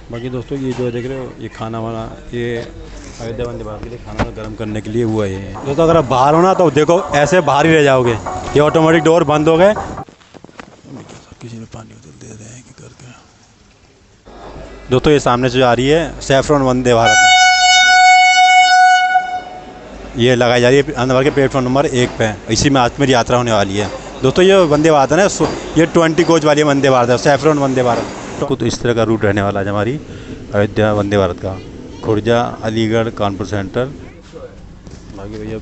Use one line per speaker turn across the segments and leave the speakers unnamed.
बाकी दोस्तों ये जो देख रहे हो ये खाना वाना ये अयोध्या वंदे भारत के लिए खाना गर्म करने के लिए हुआ है ये। दोस्तों अगर आप बाहर हो ना तो देखो ऐसे बाहर ही रह जाओगे। ये ऑटोमेटिक डोर बंद हो गए। किसी ने पानी उधर दे रहे हैं कि करके। दोस्तों ये सामने से जो आ रही है सैफरॉन वंदे भारत, ये लगाई जा रही है अंदर के प्लेटफॉर्म नंबर 1 पे। इसी में आज मेरी यात्रा होने वाली है। दोस्तों ये वंदे भारत है ना, ये 20 कोच वाली वंदे भारत है, सैफरॉन वंदे भारत। तो इस तरह का रूट रहने वाला है हमारी अयोध्या वंदे भारत का। खुर्जा, अलीगढ़, कानपुर सेंटर। बाकी भैया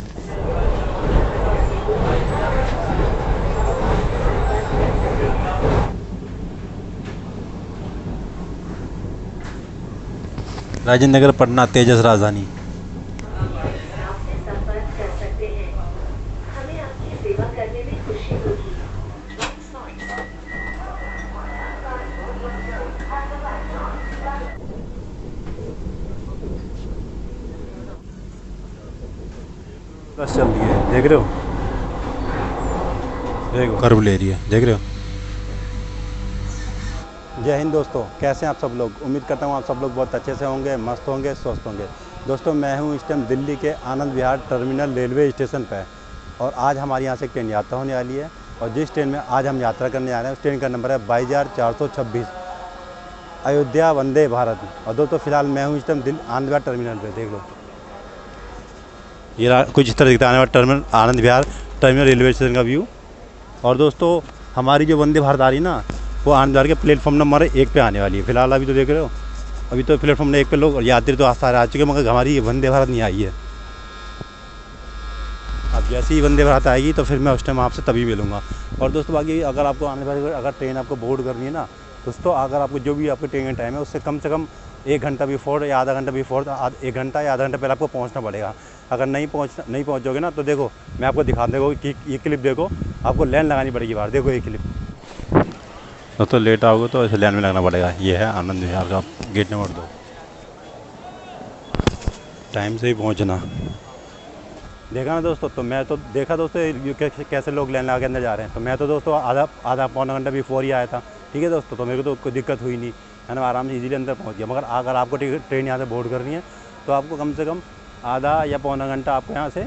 राजेंद्र नगर, पटना तेजस राजधानी। बस चल रही है, देख रहे हो, देखो कर्व ले रही है, देख रहे हो। जय हिंद दोस्तों, कैसे हैं आप सब लोग। उम्मीद करता हूँ आप सब लोग बहुत अच्छे से होंगे, मस्त होंगे, स्वस्थ होंगे। दोस्तों मैं हूँ इस टाइम दिल्ली के आनंद विहार टर्मिनल रेलवे स्टेशन पर और आज हमारी यहाँ से एक ट्रेन यात्रा होने वाली है। और जिस ट्रेन में आज हम यात्रा करने जा रहे हैं उस ट्रेन का नंबर है 22,426 अयोध्या वंदे भारत। और दोस्तों फिलहाल मैं हूँ इस टाइम आनंद विहार टर्मिनल पर, देख लो ये कुछ इस तरह दिखता है टर्मिनल आनंद विहार टर्मिनल रेलवे स्टेशन का व्यू। और दोस्तों हमारी जो वंदे भारत आ रही ना वो आनंद विहार के प्लेटफॉर्म नंबर 1 पे आने वाली है। फिलहाल अभी तो देख रहे हो, अभी तो प्लेटफॉर्म नंबर 1 पे लोग यात्री तो सारे आ चुके हैं, मगर हमारी वंदे भारत नहीं आई है। अब जैसे ही वंदे भारत आएगी तो फिर मैं उस टाइम आपसे तभी मिलूँगा। और दोस्तों बाकी अगर आपको आने वाली अगर ट्रेन आपको बोर्ड करनी है ना दोस्तों, अगर आपको जो भी आपके ट्रेन का टाइम है उससे कम से कम 1 घंटा बिफोर या आधा घंटा बिफोर, 1 घंटा या आधा घंटा पहले आपको पहुंचना पड़ेगा। अगर नहीं पहुंचोगे ना तो देखो मैं आपको दिखा दूँगा कि ये क्लिप देखो, आपको लाइन लगानी पड़ेगी बाहर, देखो ये क्लिप। दोस्तों लेट आओगे तो ऐसे लाइन में लगना पड़ेगा। ये है आनंद विहार का गेट नंबर 2। टाइम से ही पहुँचना, देखा ना दोस्तों। तो मैं तो देखा दोस्तों कैसे लोग लाइन लगा के अंदर जा रहे हैं। तो मैं तो दोस्तों आधा पौना घंटा बिफोर ही आया था, ठीक है दोस्तों। तो मेरे को तो कोई दिक्कत हुई नहीं, मैंने आराम से इजीली अंदर पहुंच गया। मगर अगर आपको ट्रेन यहाँ से बोर्ड करनी है तो आपको कम से कम आधा या पौना घंटा आपको यहाँ से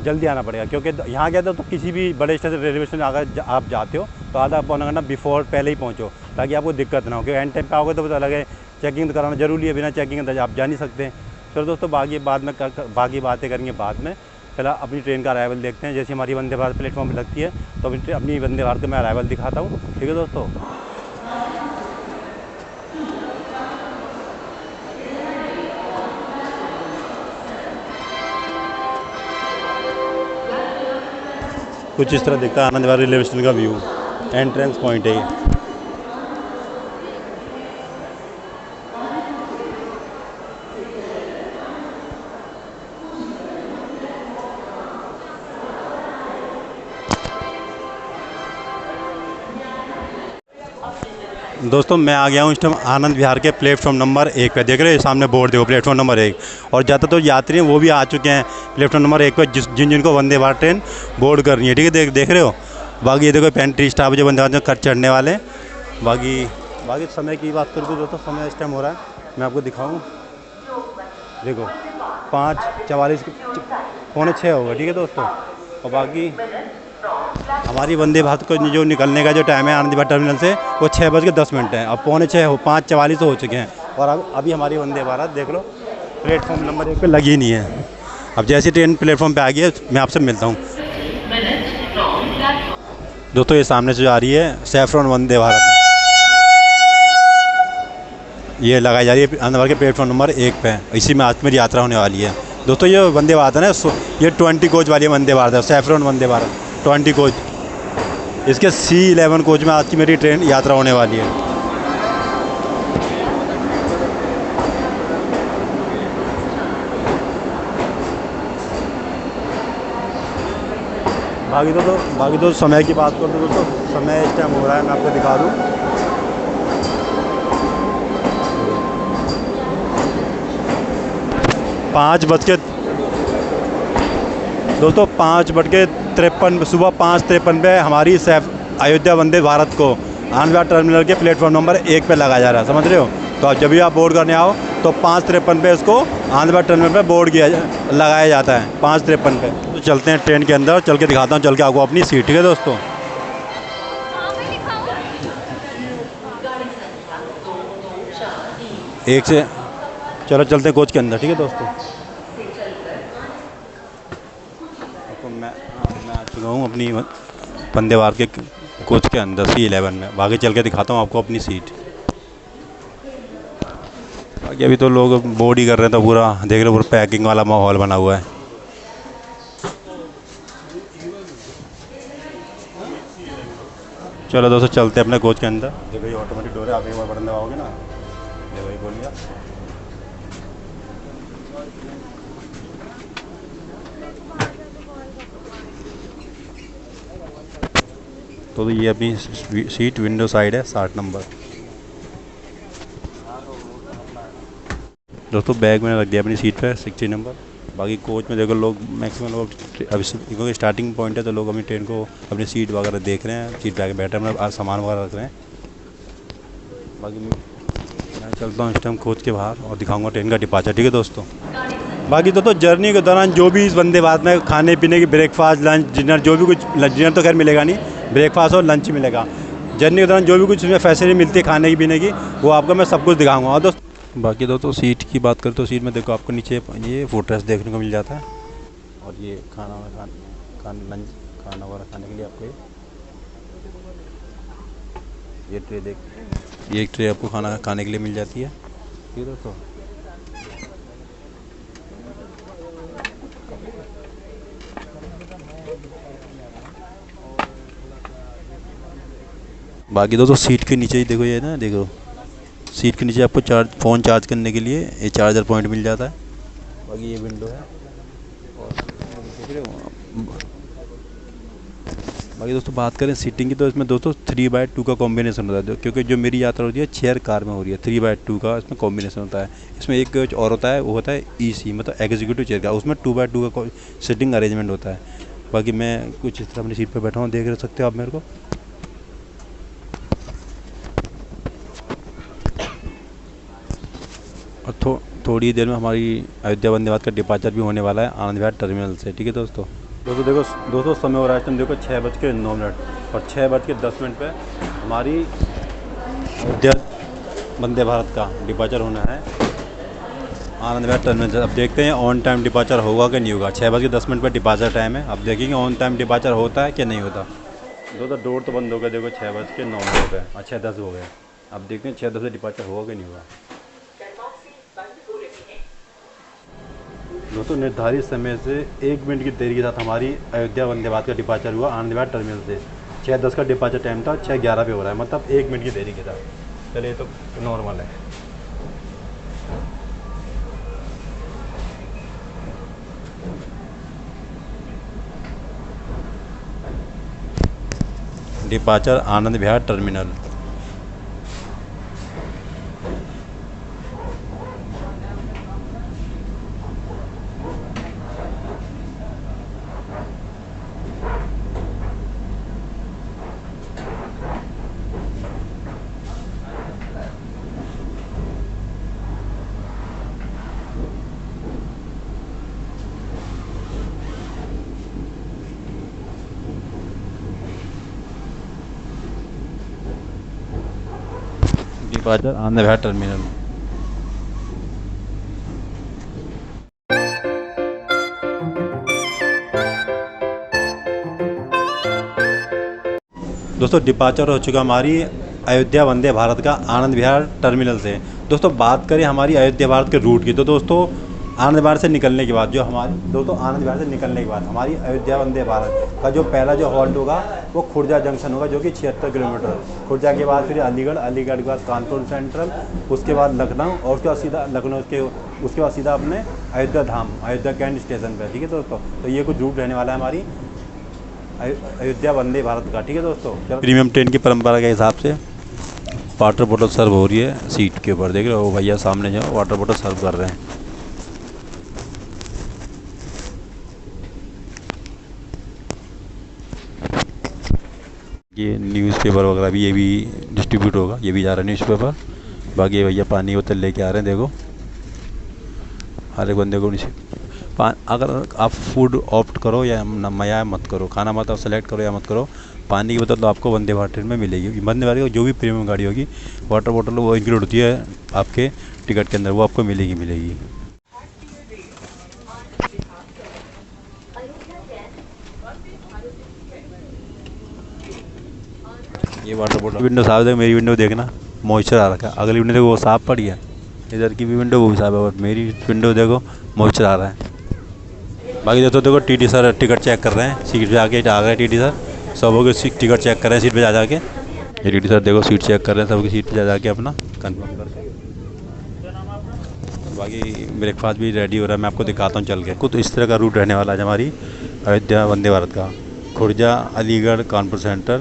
जल्दी आना पड़ेगा। क्योंकि यहाँ गया तो किसी भी बड़े स्टेशन रेलवे स्टेशन अगर आप जाते हो तो आधा पौना घंटा बिफोर पहले ही पहुँचो, ताकि आपको दिक्कत ना हो। क्योंकि एंड टाइम पे आओगे तो पता लगे चेकिंग तो कराना जरूरी है, बिना चेकिंग अंदर आप जा नहीं सकते। चलो दोस्तों बाकी बातें करेंगे बाद में। पहले अपनी ट्रेन का अराइवल देखते हैं। जैसे हमारी वंदे भारत प्लेटफॉर्म पर लगती है तो अपनी वंदे भारत का मैं अराइवल दिखाता हूँ, ठीक है दोस्तों। कुछ इस तरह दिखता है आनंद विहार रेलवे स्टेशन का व्यू। एंट्रेंस पॉइंट है ये। दोस्तों मैं आ गया हूँ इस टाइम आनंद विहार के प्लेटफॉर्म नंबर 1 पे। देख रहे हो सामने बोर्ड देखो, प्लेटफॉर्म नंबर 1। और ज़्यादातर तो यात्री हैं वो भी आ चुके हैं प्लेटफॉर्म नंबर 1 पे, जिनको वंदे भारत ट्रेन बोर्ड करनी है, ठीक है। देख रहे हो बाकी ये देखो पेंट्री स्टाफ जो वंदे भारत कर चढ़ने वाले हैं। बाकी समय की बात करूँ तो दोस्तों समय इस टाइम हो रहा है, मैं आपको दिखाऊँ, देखो 5:44 पौने 6 होगा, ठीक है दोस्तों। और बाकी हमारी वंदे भारत को जो निकलने का जो टाइम है आनंद विहार टर्मिनल से वो 6:10 है। अब पौने 6 5:44 हो चुके हैं। और अभी हमारी वंदे भारत देख लो प्लेटफॉर्म नंबर 1 पे लगी नहीं है। अब जैसी ट्रेन प्लेटफॉर्म पे आ गई है मैं आपसे मिलता हूँ। दोस्तों ये सामने से जो आ रही है सैफरॉन वंदे भारत, ये लगाई जा रही है अंदर के प्लेटफॉर्म नंबर 1 पे। इसी में आज मेरी यात्रा होने वाली है। दोस्तों ये वंदे भारत है ना, ये 20 कोच वाली वंदे भारत है, सैफरॉन वंदे भारत 20 कोच। इसके C11 कोच में आज की मेरी ट्रेन यात्रा होने वाली है। बाकी तो समय की बात करूँ तो दोस्तों समय इस टाइम हो रहा है, मैं आपको दिखा दूँ। दोस्तों 5:53 सुबह 5:53 पे हमारी अयोध्या वंदे भारत को आनंद विहार टर्मिनल के प्लेटफॉर्म नंबर 1 पे लगाया जा रहा है, समझ रहे हो। तो अब जब भी आप बोर्ड करने आओ तो 5:53 पे इसको आनंद विहार टर्मिनल पे बोर्ड लगाया जाता है, 5:53 पे। तो चलते हैं ट्रेन के अंदर, चल के दिखाता हूँ, चल के आपको अपनी सीट। ठीक है दोस्तों, एक से चलो चलते हैं कोच के अंदर। ठीक है दोस्तों, तो मैं आ चुका हूँ अपनी वंदे भारत के कोच के अंदर C11 में। आगे चल के दिखाता हूँ आपको अपनी सीट। बाकी अभी तो लोग बोर्ड ही कर रहे हैं, तो पूरा देख रहे हो, पूरा पैकिंग वाला माहौल बना हुआ है। चलो दोस्तों चलते हैं अपने कोच के अंदर। देखो ये ऑटोमेटिक डोर है, आप एक बार बटन दबाओगे ना, देखो ये बोलिए। तो ये अपनी सीट विंडो साइड है, 60 नंबर। दोस्तों बैग मैंने रख दिया अपनी सीट पे 60 नंबर। बाकी कोच में देखो लोग मैक्सिमम लोग अभी क्योंकि स्टार्टिंग पॉइंट है, तो लोग अपनी ट्रेन को अपनी सीट वगैरह देख रहे हैं, सीट पे आके बैठे हैं, मतलब सामान वगैरह रख रहे हैं। बाकी मैं चलता हूँ इस टाइम कोच के बाहर और दिखाऊंगा ट्रेन का डिपार्चर। ठीक है दोस्तों, बाकी दोस्तों जर्नी के दौरान जो भी इस वंदे भारत में खाने पीने की ब्रेकफास्ट लंच डिनर जो भी कुछ, डिनर तो खैर मिलेगा नहीं, ब्रेकफास्ट और लंच मिलेगा। जर्नी के दौरान जो भी कुछ इसमें फैसिलिटी मिलती है खाने की पीने की, वो आपको मैं सब कुछ दिखाऊंगा। और दोस्तों बाकी दोस्तों सीट की बात करें तो सीट में देखो आपको नीचे ये फुटरेस्ट देखने को मिल जाता है, और ये खाना लंच खाना वगैरह खाने के लिए आपको ये ट्रे ये एक ट्रे आपको खाना खाने के लिए मिल जाती है। ठीक है दोस्तों, बाकी दोस्तों सीट के नीचे ही देखो, ये ना देखो सीट के नीचे आपको फ़ोन चार्ज करने के लिए ये चार्जर पॉइंट मिल जाता है। बाकी ये विंडो है, और देख रहे हो। बाकी दोस्तों बात करें सीटिंग की, तो इसमें दोस्तों 3/2 का कॉम्बिनेशन होता है, क्योंकि जो मेरी यात्रा होती है चेयर कार में हो रही है, 3/2 का इसमें कॉम्बिनेशन होता है। इसमें एक कोच और होता है, वो होता है EC मतलब एग्जीक्यूटिव चेयर का, उसमें 2/2 का सीटिंग अरेंजमेंट होता है। बाकी मैं कुछ इस तरह अपनी सीट पर बैठा हूँ, देख सकते हो आप मेरे को। और थोड़ी देर में हमारी अयोध्या वंदे भारत का डिपार्चर भी होने वाला है आनंद विहार टर्मिनल से। ठीक है दोस्तों, देखो दोस्तों समय हो रहा है, देखो 6:09 और 6:10 पे हमारी अयोध्या वंदे भारत का डिपार्चर होना है आनंद विहार टर्मिनल से। अब देखते हैं ऑन टाइम डिपार्चर होगा कि नहीं होगा। 6:10 पे डिपार्चर टाइम है, अब देखेंगे ऑन टाइम डिपार्चर होता है कि नहीं होता। दोस्तों डोर तो बंद हो गया, देखो 6:09 पे, 6:10 हो गए। अब देखते हैं 6:10 से डिपार्चर होगा कि नहीं होगा। दोस्तों निर्धारित समय से 1 मिनट की देरी के साथ हमारी अयोध्या वंदे भारत का डिपार्चर हुआ आनंद विहार टर्मिनल से। 6:10 का डिपार्चर टाइम था, 6:11 पे हो रहा है, मतलब 1 मिनट की देरी के साथ। चलिए तो नॉर्मल है। डिपार्चर आनंद विहार टर्मिनल। डिपार्चर आनंद विहार टर्मिनल। दोस्तों डिपार्चर हो चुका हमारी अयोध्या वंदे भारत का आनंद विहार टर्मिनल से। दोस्तों बात करें हमारी अयोध्या भारत के रूट की, तो दोस्तों आनंद विहार से निकलने के बाद आनंद विहार से निकलने के बाद हमारी अयोध्या वंदे भारत का जो पहला जो हॉल्ट होगा वो खुर्जा जंक्शन होगा, जो कि 76 किलोमीटर। खुर्जा के बाद फिर अलीगढ़ के बाद कानपुर सेंट्रल, उसके बाद लखनऊ, और उसके बाद सीधा लखनऊ, उसके बाद सीधा अपने अयोध्या धाम, अयोध्या कैंट स्टेशन पर। ठीक है दोस्तों, तो ये कुछ रूट रहने वाला है हमारी अयोध्या वंदे भारत का। ठीक है दोस्तों, प्रीमियम ट्रेन की परंपरा के हिसाब से वाटर बोतल सर्व हो रही है सीट के ऊपर। देख रहे हो भैया सामने जो वाटर बोतल सर्व कर रहे हैं। ये न्यूज़पेपर वगैरह भी ये भी डिस्ट्रीब्यूट होगा, ये भी जा रहा है न्यूज़पेपर। बाकी भैया पानी की बोतल लेके आ रहे हैं, देखो हर एक बंदे को नीचे अगर आप फूड ऑप्ट करो या मत करो, खाना मत आप सेलेक्ट करो या मत करो, पानी की बोतल तो आपको वंदे भारत ट्रेन में मिलेगी। वंदे भारत की जो भी प्रीमियम गाड़ी होगी वाटर बोतल वो इंक्लूड होती है आपके टिकट के अंदर, वो आपको मिलेगी। ये वाटर बोतल विंडो साफ है, मेरी विंडो देखना मॉइस्चर आ रखा है, अगली विंडो देखो वो साफ पड़ी है, इधर की भी विंडो वो भी साफ है, और मेरी विंडो देखो मॉइस्चर आ रहा है। बाकी देखो टीटी सर टिकट चेक कर रहे हैं, सीट पे आके आ गए टीटी सर, सबों की टिकट चेक कर रहे हैं सीट पे जा जाके। ये टीटी सर देखो सीट चेक कर रहे हैं सबकी सीट पे जा जाके अपना कंफर्म करके। बाकी ब्रेकफास्ट भी रेडी हो रहा है, मैं आपको दिखाता हूँ चल के। कुछ इस तरह का रूट रहने वाला है हमारी अयोध्या वंदे भारत का, खुर्जा अलीगढ़ कानपुर सेंटर।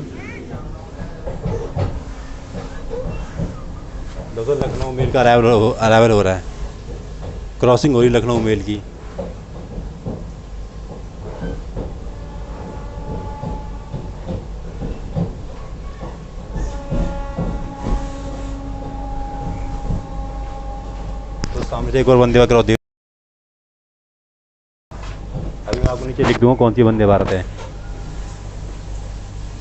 दोस्तों लखनऊ मेल का अराइवल हो रहा है, क्रॉसिंग हो रही लखनऊ मेल की। तो सामने से एक और वंदे भारत क्रॉस, अभी मैं आपको नीचे लिख दूंगा कौन सी वंदे भारत है।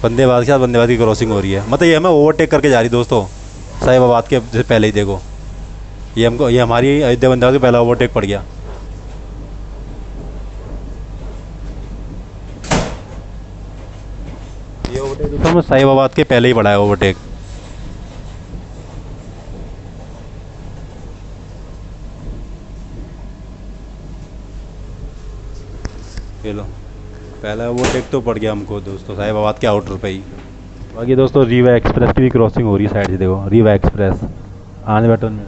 वंदे भारत के साथ वंदे भारत की क्रॉसिंग हो रही है, मतलब ये हमें ओवरटेक करके जा रही दोस्तों साहिबाबाद के से पहले ही। देखो ये हमारी अयोध्या वंदे भारत के पहला ओवरटेक पड़ गया। ये ओवरटेक दोस्तों साहिबाबाद के पहले ही पड़ा है ओवरटेक। लो पहला ओवरटेक तो पड़ गया हमको दोस्तों साहिबाबाद के आउटर पे ही। बाकी दोस्तों रीवा एक्सप्रेस की भी क्रॉसिंग हो रही है साइड से, देखो रीवा एक्सप्रेस आनंद विहार में,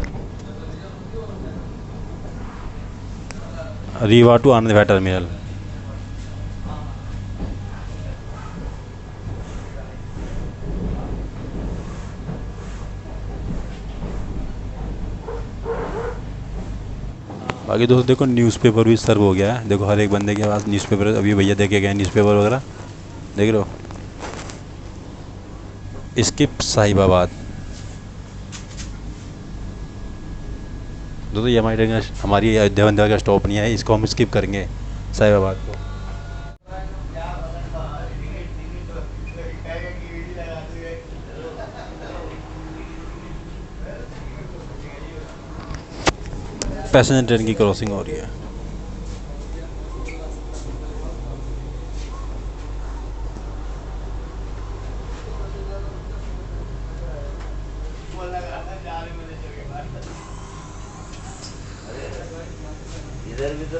रीवा टू आनंद विहार टर्मिनल। बाकी दोस्तों देखो न्यूज़पेपर भी सर्व हो गया है, देखो हर एक बंदे के पास न्यूज़पेपर, अभी भैया देखे गए न्यूज़पेपर वगैरह देख लो। स्किप साहिबाबाद दोस्तों, ये हमारी अयोध्या वंदे भारत का स्टॉप नहीं है, इसको हम स्किप करेंगे साहिबाबाद को। पैसेंजर ट्रेन की क्रॉसिंग हो रही है। इधर भी तो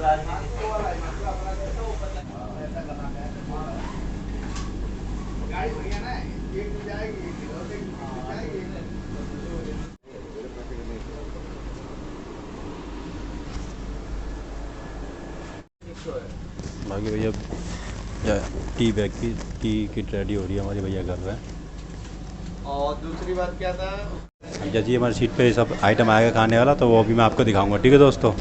बाकी भैया टी बैग की किट रेडी हो रही है हमारी, भैया कर रहे हैं।
और दूसरी बात क्या था,
जैसे हमारी सीट पे सब आइटम आएगा खाने वाला, तो वो भी मैं आपको दिखाऊंगा, ठीक है दोस्तों।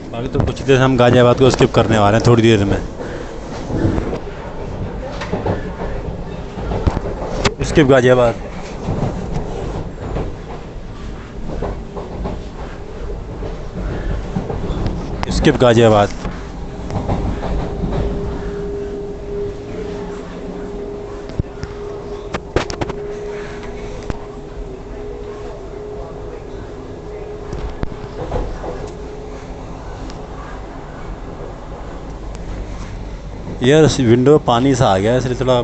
अभी तो कुछ देर हम गाजियाबाद को स्किप करने वाले हैं, थोड़ी देर में स्किप गाजियाबाद। स्किप गाजियाबाद। यार विंडो पानी सा आ गया है, इसलिए थोड़ा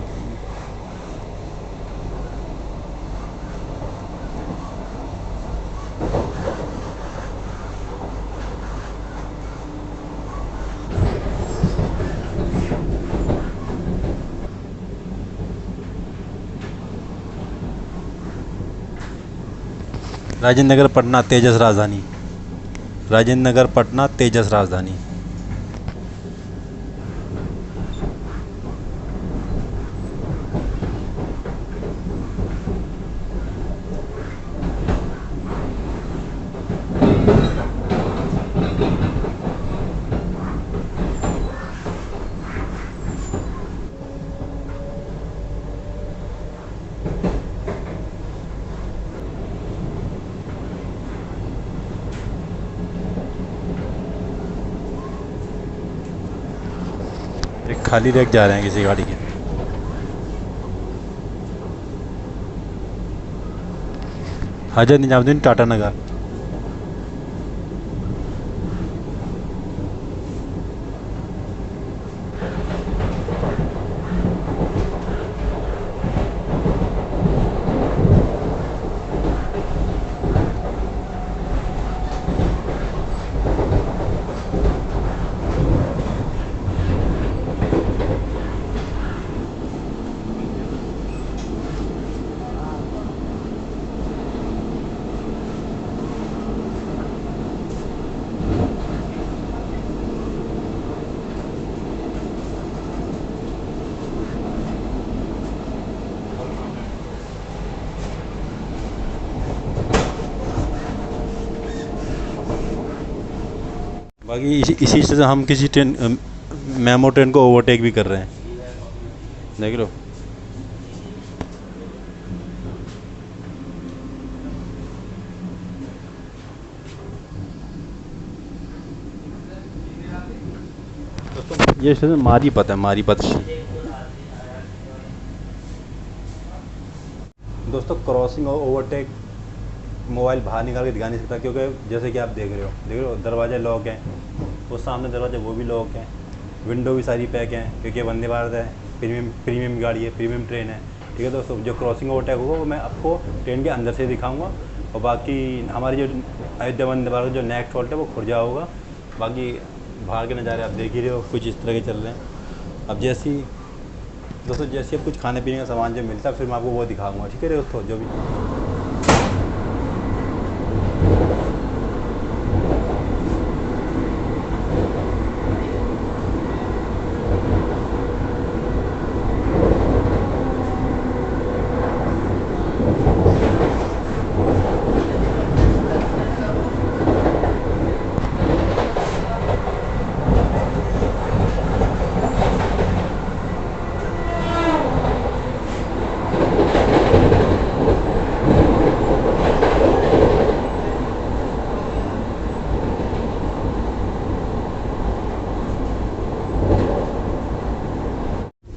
राजेंद्र नगर पटना तेजस राजधानी, राजेंद्र नगर पटना तेजस राजधानी। एक खाली रैक जा रहे हैं किसी गाड़ी के। हजरत निजामुद्दीन टाटा नगर। बाकी इसी से हम किसी ट्रेन मेमो ट्रेन को ओवरटेक भी कर रहे हैं, देख लो। ये स्टेशन मारीपत है, मारीपत। दोस्तों क्रॉसिंग और ओवरटेक मोबाइल बाहर निकाल के दिखा नहीं सकता, क्योंकि जैसे कि आप देख रहे हो दरवाजे लॉक हैं, वो सामने दरवाजे वो भी लॉक हैं, विंडो भी सारी पैक हैं, क्योंकि वंदे भारत है, प्रीमियम गाड़ी है, प्रीमियम ट्रेन है। ठीक है दोस्तों, जो क्रॉसिंग ओवरटेक होगा वो मैं आपको ट्रेन के अंदर से दिखाऊंगा। और बाकी हमारी जो अयोध्या वंदे भारत जो नेक्स्ट हॉल्ट है वो खुर्जा होगा। बाकी बाहर के नज़ारे आप देख ही रहे हो, कुछ इस तरह के चल रहे हैं। अब दोस्तों जैसे अब कुछ खाने पीने का सामान जो मिलता है फिर मैं आपको वो दिखाऊंगा। ठीक है दोस्तों, जो भी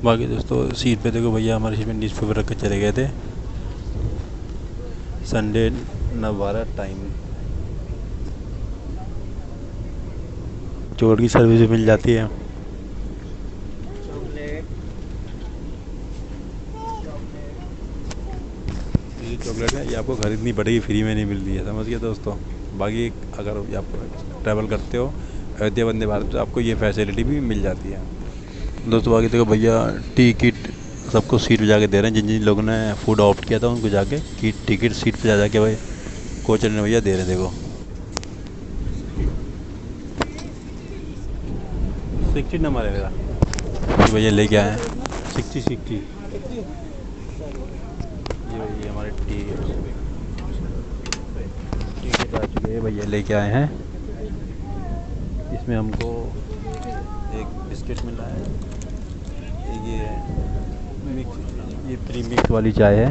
बाकी दोस्तों सीट पे देखो भैया, हमारे सीट में न्यूज़पेपर रख के चले गए थे। Sunday 9:12 time. चोट की सर्विस भी मिल जाती है। ये चॉकलेट है, ये आपको खरीदनी पड़ेगी, फ्री में नहीं मिल रही है, समझ गए दोस्तों। बाकी अगर आप ट्रैवल करते हो अयोध्या वंदे भारत तो आपको ये फैसिलिटी भी मिल जाती है दोस्तों। बाकी देखो भैया टिकट सबको सीट पे जाके दे रहे हैं, जिन जिन लोगों ने फूड ऑप्ट किया था उनको जाके टिकट सीट पे जा जाके भाई कोच ने भैया दे रहे हैं। देखो 60 नंबर है मेरा, भैया लेके आए हैं 60। ये भैया हमारे टिकट आ चुके हैं, भैया लेके आए हैं। इसमें हमको एक बिस्किट मिला है, ये प्री मिक्स वाली चाय है।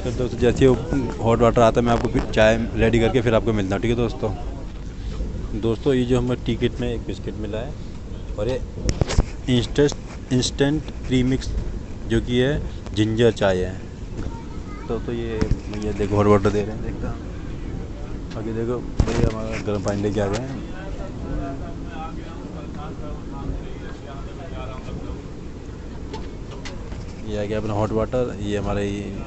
फिर दोस्तों जैसे हॉट वाटर आता है मैं आपको फिर चाय रेडी करके फिर आपको मिलता हूँ। ठीक है दोस्तों ये जो हमें टिकट में एक बिस्किट मिला है और ये इंस्टेंट प्री मिक्स जो कि है जिंजर चाय है। तो ये देखो हॉट वाटर दे रहे हैं, देखता आगे देखो भैया हमारा गर्म पानी लेके आ गए हैं। ये आ गया अपना हॉट वाटर, ये हमारे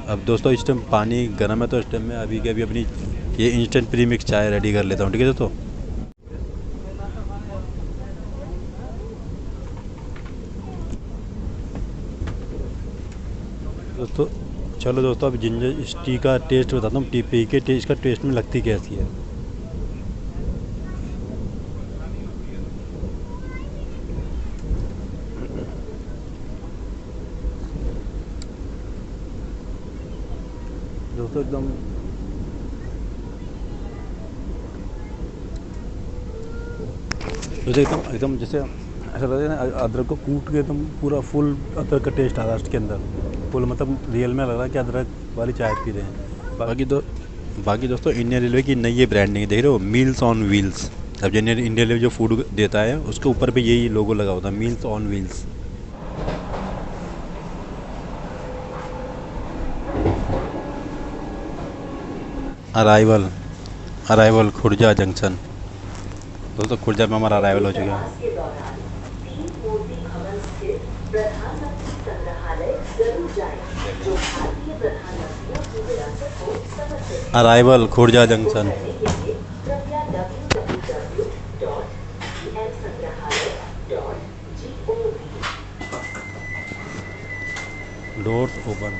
अब दोस्तों इस टाइम पानी गर्म है तो इस टाइम में अभी के अभी अपनी ये इंस्टेंट प्री मिक्स चाय रेडी कर लेता हूँ। ठीक है दोस्तों चलो दोस्तों, अब जिंजर इस टी का टेस्ट बताता हूँ। टी पी के टेस्ट का टेस्ट में लगती कैसी है। दोस्तों एकदम एकदम एकदम जैसे ऐसा लगता है ना, अदरक को कूट के एकदम पूरा फुल अदरक का टेस्ट आ रहा है उसके अंदर। फुल मतलब रियल में लग रहा है कि अदरक वाली चाय पी रहे हैं। बाकी दोस्तों, इंडियन रेलवे की नई ये ब्रांडिंग देख रहे हो, मील्स ऑन व्हील्स। अब जो इंडियन रेलवे जो फूड देता है उसके ऊपर भी यही लोगो लगा होता है, meals on wheels. Arrival arrival Khurja junction. दोस्तों खुर्जा में हमारा अराइवल हो चुका है। Arrival Khurja junction. Doors open.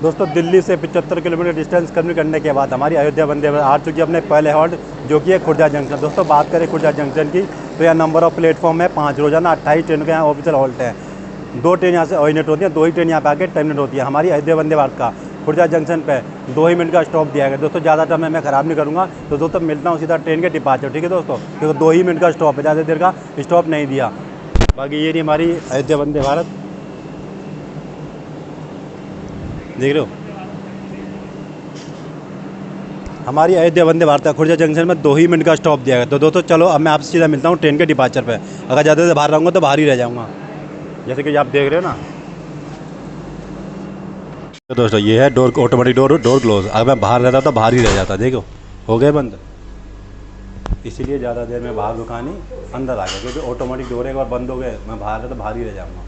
दोस्तों दिल्ली से 75 किलोमीटर डिस्टेंस कवर करने के बाद हमारी अयोध्या वंदे भारत आ चुकी है अपने पहले हॉल्ट, जो कि है खुर्जा जंक्शन। दोस्तों बात करें खुर्जा जंक्शन की, तो यहाँ नंबर ऑफ प्लेटफॉर्म है 5। रोजाना 28 ट्रेन का यहाँ ऑफिशियल हॉल्ट है। 2 ट्रेन यहाँ से ऑरिजिनेट होती है, 2 ही ट्रेन यहाँ पे आके टर्मिनेट होती है। हमारी अयोध्या वंदे भारत का खुर्जा जंक्शन पे 2 ही मिनट का स्टॉप दिया गया। दोस्तों ज़्यादा टाइम मैं ख़राब नहीं करूँगा, तो दोस्तों मिलता हूँ सीधा ट्रेन के डिपार्चर। ठीक है दोस्तों, क्योंकि 2 ही मिनट का स्टॉप है, ज़्यादा देर का स्टॉप नहीं दिया। बाकी ये नहीं हमारी अयोध्या वंदे भारत, देख रहे हो। हमारी अयोध्या वंदे भारत का खुर्जा जंक्शन में 2 ही मिनट का स्टॉप दिया गया। तो दोस्तों चलो, अब मैं आपसे सीधा मिलता हूँ ट्रेन के डिपार्चर पे। अगर ज़्यादा से बाहर रहूँगा तो बाहर ही रह जाऊँगा, जैसे कि आप देख रहे हो ना। तो दोस्तों ये है डोर, ऑटोमेटिक डोर क्लोज। अगर मैं बाहर रहता तो बाहर ही रह जाता। देखो हो गए बंद, इसीलिए ज़्यादा देर में बाहर रुका नहीं, अंदर आ गया, क्योंकि ऑटोमेटिक डोर एक बार बंद हो गए, मैं बाहर रहता तो बाहर ही रह जाऊँगा।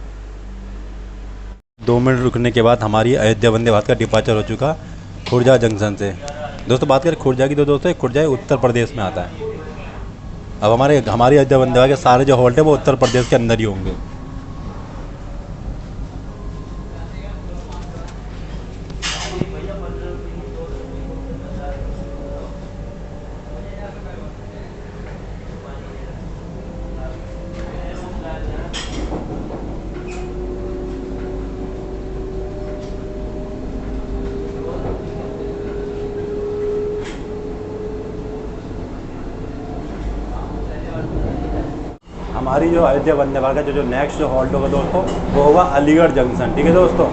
2 मिनट रुकने के बाद हमारी अयोध्या वंदे भारत का डिपार्चर हो चुका खुर्जा जंक्शन से। दोस्तों बात करें खुर्जा की, तो दोस्तों खुर्जा उत्तर प्रदेश में आता है। अब हमारी अयोध्या वंदे भारत के सारे जो हॉल्ट है वो उत्तर प्रदेश के अंदर ही होंगे। हमारी जो अयोध्या वंदे भारत का जो नेक्स्ट हॉल्ट होगा दोस्तों, वो होगा अलीगढ़ जंक्शन। ठीक है दोस्तों।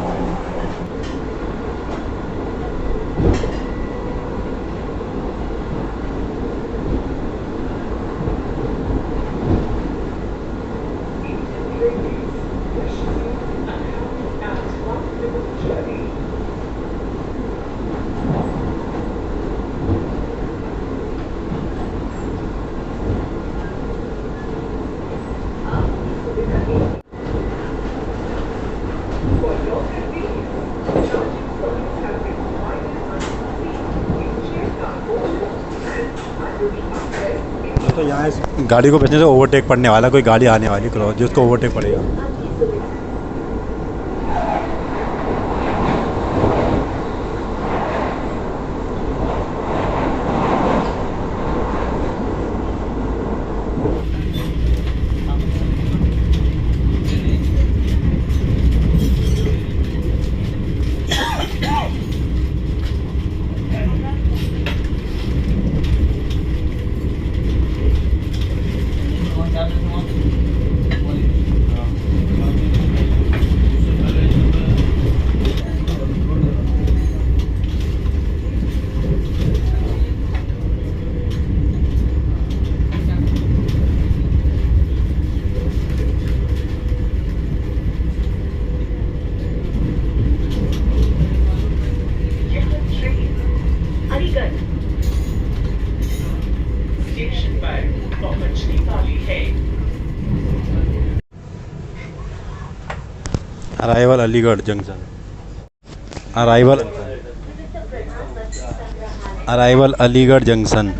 तो यहाँ इस गाड़ी को बचने से ओवरटेक पड़ने वाला, कोई गाड़ी आने वाली क्रॉस, जिसको ओवरटेक पड़ेगा। Arrival Aligarh junction. Arrival Aligarh junction.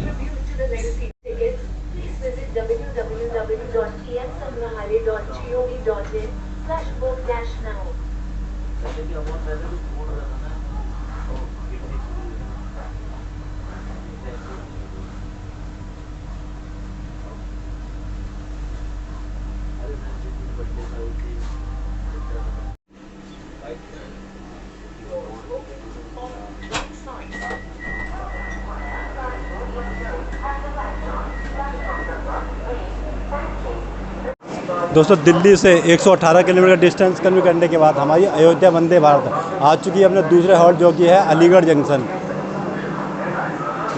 दोस्तों दिल्ली से 118 किलोमीटर डिस्टेंस कन्वी करने के बाद हमारी अयोध्या वंदे भारत आ चुकी है अपने दूसरे हॉल्ट जो कि है अलीगढ़ जंक्शन।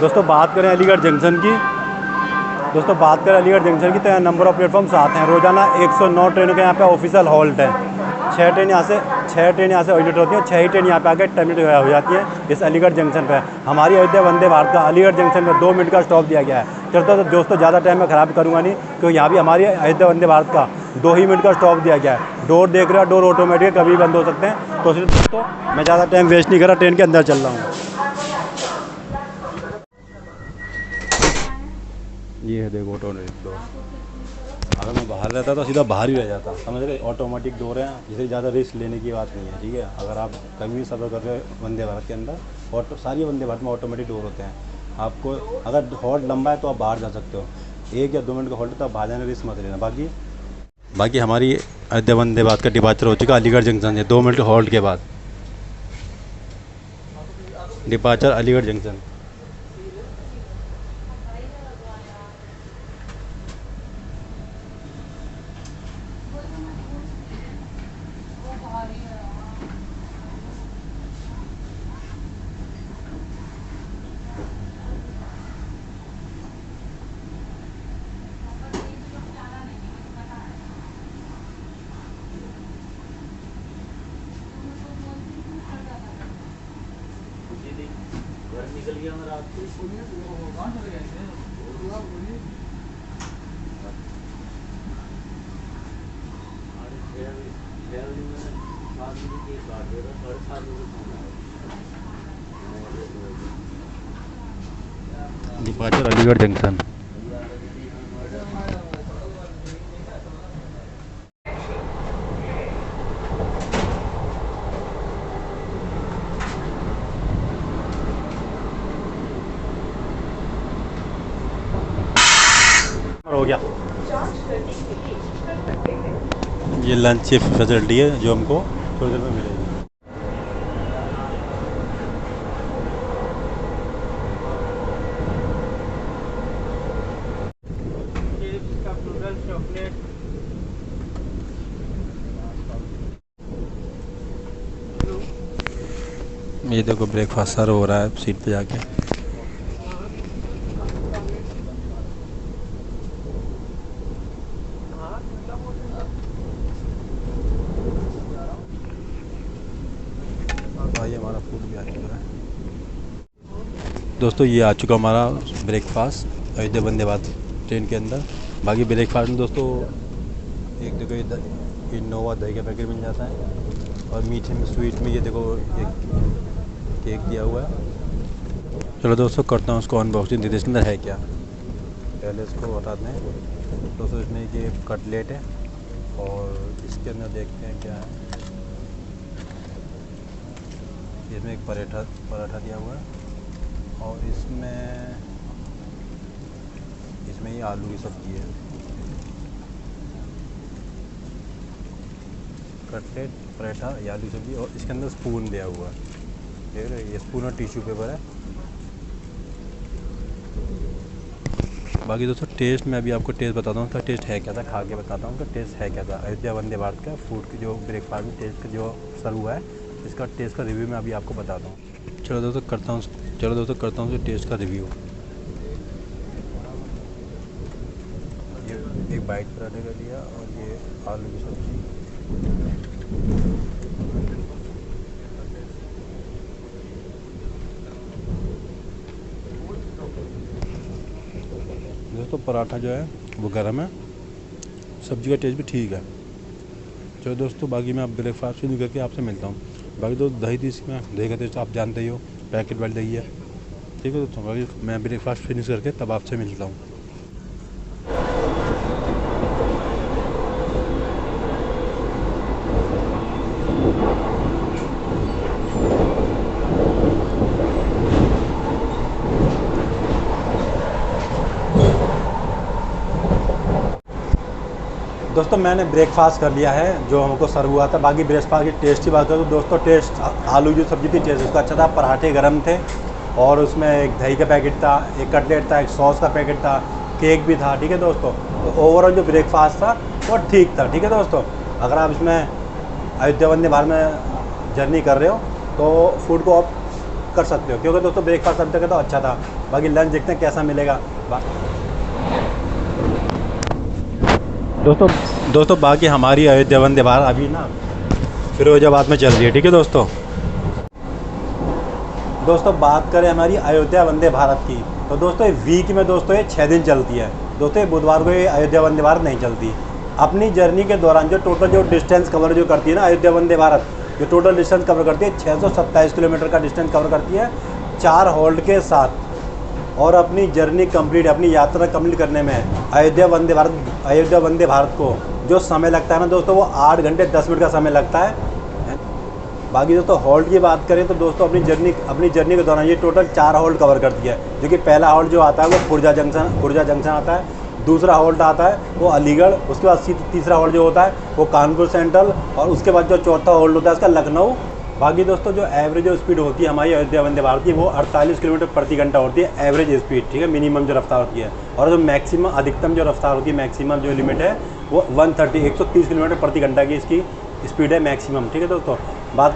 दोस्तों बात करें अलीगढ़ जंक्शन की तो यहाँ नंबर ऑफ प्लेटफॉर्म 7 हैं। रोज़ाना 109 ट्रेनों के यहाँ पे ऑफिशियल हॉल्ट है। 6 ट्रेन यहाँ से ऑर्डिनेट होती हैं, 6 ही ट्रेन यहाँ पे आके टर्मिनेट हो जाती हैं इस अलीगढ़ जंक्शन पे। हमारी अयोध्या वंदे भारत का अलीगढ़ जंक्शन में 2 मिनट का स्टॉप दिया गया है। चलता तो दोस्तों ज़्यादा टाइम मैं ख़राब करूँगा नहीं, क्योंकि यहाँ भी हमारी अयोध्या वंदे भारत का 2 ही मिनट का स्टॉप दिया गया है। डोर देख रहे हो, डोर ऑटोमेटिक कभी बंद हो सकते हैं। तो इसलिए दोस्तों मैं ज़्यादा टाइम वेस्ट नहीं कर रहा, ट्रेन के अंदर चल रहा हूँ। ये है देखो ऑटोमेटिक डोर। अगर मैं बाहर रहता तो सीधा बाहर ही रह जाता, समझ रहे। ऑटोमेटिक डोर है, जिसे ज़्यादा रिस्क लेने की बात नहीं है, ठीक है। अगर आप कहीं भी सफ़र कर रहे हो वंदे भारत के अंदर, सारी वंदे भारत में ऑटोमेटिक डोर होते हैं। आपको अगर हॉल्ट लंबा है तो आप बाहर जा सकते हो, 1 या 2 मिनट का हॉल्ट है तो आप बाहर जाने रिस्क मत लेना। बाकी हमारी अयोध्या वंदे भारत का डिपार्चर हो चुका अलीगढ़ जंक्शन से 2 मिनट के हॉल्ट के बाद। Departure Aligarh junction. निकल गया मेरा डिपार्चर अलीगढ़ जंक्शन। हो गया। ये लंच की फैसिलिटी है जो हमको थोड़ी देर में मिलेगी। ये देखो ब्रेकफास्ट सर्व हो रहा है सीट पे जाके। भाई हमारा फूड भी आ चुका है। दोस्तों ये आ चुका हमारा ब्रेकफास्ट अयोध्या वंदे भारत ट्रेन के अंदर। बाकी ब्रेकफास्ट में दोस्तों एक देखो इनोवा दही का पैकेट मिल जाता है, और मीठे में स्वीट में ये देखो एक केक दिया हुआ है। चलो दोस्तों करता हूँ उसको अनबॉक्सिंग, देखते इसके अंदर है क्या। पहले इसको हटा दें दोस्तों। इसमें ये कटलेट है और इसके अंदर देखते हैं क्या है। इसमें एक पराठा दिया हुआ है, और इसमें ये आलू की सब्ज़ी है। कटलेट, पराठा, आलू की सब्ज़ी, और इसके अंदर स्पून दिया हुआ है। देख रहे ये स्पून और टिश्यू पेपर है। बाकी दोस्तों टेस्ट मैं अभी आपको टेस्ट बताता हूँ, उसका टेस्ट है क्या था, खा के बताता हूँ उसका टेस्ट है क्या था। अयोध्या वंदे भारत का फूड की जो ब्रेकफास्ट में टेस्ट जो सर्व हुआ है, इसका टेस्ट का रिव्यू मैं अभी आपको बताता हूँ। चलो दोस्तों करता हूँ उसके टेस्ट का रिव्यू। ये एक बाइट पराठे का लिया, और ये आलू की सब्ज़ी। दोस्तों पराठा जो है वो गर्म है, सब्ज़ी का टेस्ट भी ठीक है। चलो दोस्तों बाकी मैं अब ब्रेकफास्ट फिनिश करके आपसे मिलता हूँ। बाकी दोस्तों दही थी इसमें, दही का टेस्ट आप जानते ही हो, पैकेट वाली दही है, ठीक है दोस्तों। बाकी मैं ब्रेकफास्ट फिनिश करके तब आपसे मिलता हूँ। दोस्तों मैंने ब्रेकफास्ट कर लिया है जो हमको सर्व हुआ था। बाकी ब्रेकफास्ट की टेस्ट की बात करूँ तो दोस्तों टेस्ट आलू की सब्ज़ी थी, टेस्ट उसका अच्छा था। पराठे गर्म थे, और उसमें एक दही का पैकेट था, एक कटलेट था, एक सॉस का पैकेट था, केक भी था, ठीक है दोस्तों। तो ओवरऑल जो ब्रेकफास्ट था वो ठीक था। ठीक है दोस्तों, अगर आप इसमें अयोध्या वंदे भारत में जर्नी कर रहे हो तो फूड को ऑफ कर सकते हो, क्योंकि दोस्तों ब्रेकफास्ट अब तक तो अच्छा था। बाकी लंच देखते हैं कैसा मिलेगा। दोस्तों बाकी हमारी अयोध्या वंदे भारत अभी ना फिरोजाबाद में चल रही है। ठीक है दोस्तों बात करें हमारी अयोध्या वंदे भारत की, तो दोस्तों वीक में दोस्तों ये 6 दिन चलती है। दोस्तों बुधवार को ये अयोध्या वंदे भारत नहीं चलती। अपनी जर्नी के दौरान जो टोटल जो डिस्टेंस कवर जो करती है ना अयोध्या वंदे भारत, जो टोटल डिस्टेंस कवर करती है 627 किलोमीटर का डिस्टेंस कवर करती है 4 होल्ड के साथ। और अपनी जर्नी कंप्लीट, अपनी यात्रा कंप्लीट करने में अयोध्या वंदे भारत को जो समय लगता है ना दोस्तों, वो 8 घंटे 10 मिनट का समय लगता है। बाकी दोस्तों हॉल्ट की बात करें तो दोस्तों अपनी जर्नी के दौरान ये टोटल 4 हॉल्ट कवर करती है। जो कि पहला हॉल्ट जो आता है वो खुर्जा जंक्शन आता है। दूसरा हॉल्ट आता है वो अलीगढ़। उसके बाद तीसरा हॉल्ट जो होता है वो कानपुर सेंट्रल। और उसके बाद जो चौथा हॉल्ट होता है उसका लखनऊ। बाकी दोस्तों जो एवरेज जो स्पीड होती है हमारी अयोध्या वंदे भारत की, वो 48 किलोमीटर प्रति घंटा होती है एवरेज स्पीड। ठीक है, मिनिमम जो रफ्तार होती है। और जो मैक्सिमम अधिकतम जो रफ्तार होती है, मैक्सिमम जो लिमिट है वो 130 किलोमीटर प्रति घंटा की इसकी स्पीड है मैक्सिमम। ठीक है दोस्तों, बात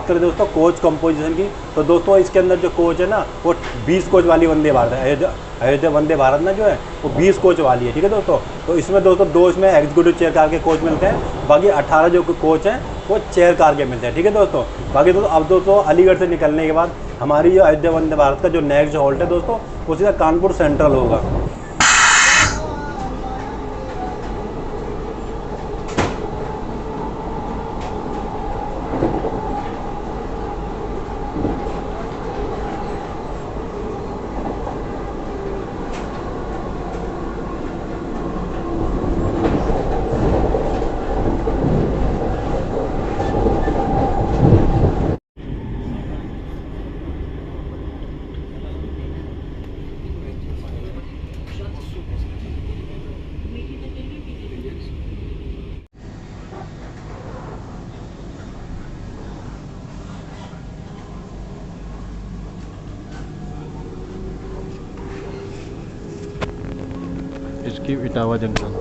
करें दोस्तों कोच कंपोजिशन की, तो दोस्तों इसके अंदर जो कोच है ना वो 20 कोच वाली वंदे भारत है। अयोध्या वंदे भारत ना जो है वो 20 कोच वाली है। ठीक है दोस्तों, तो इसमें दोस्तों 2 इसमें एग्जीक्यूटिव चेयर कार के कोच मिलते हैं। बाकी 18 जो कोच हैं वो चेयर कार के मिलते हैं। ठीक है दोस्तों, बाकी दोस्तों अब दोस्तों अलीगढ़ से निकलने के बाद हमारी जो अयोध्या वंदे भारत का जो नेक्स्ट हॉल्ट है दोस्तों वो सीधा कानपुर सेंट्रल होगा। इसकी इटावा जंक्शन।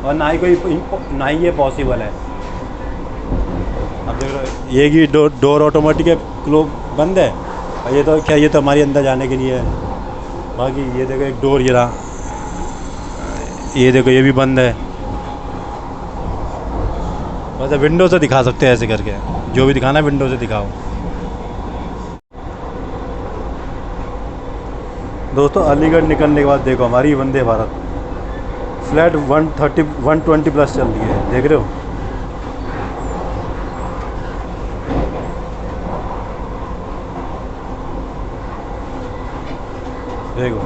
और ना ही ये पॉसिबल है। अब देख लो ये की डोर ऑटोमेटिक है, क्लोज बंद है। और ये तो क्या, ये तो हमारे अंदर जाने के लिए है। बाकी ये देखो एक डोर ये रहा, ये देखो ये भी बंद है। बस विंडो से दिखा सकते हैं ऐसे करके, जो भी दिखाना है विंडो से दिखाओ। दोस्तों अलीगढ़ निकलने के बाद देखो हमारी वंदे भारत फ्लैट 120 प्लस चल रही है, देख रहे हो। देखो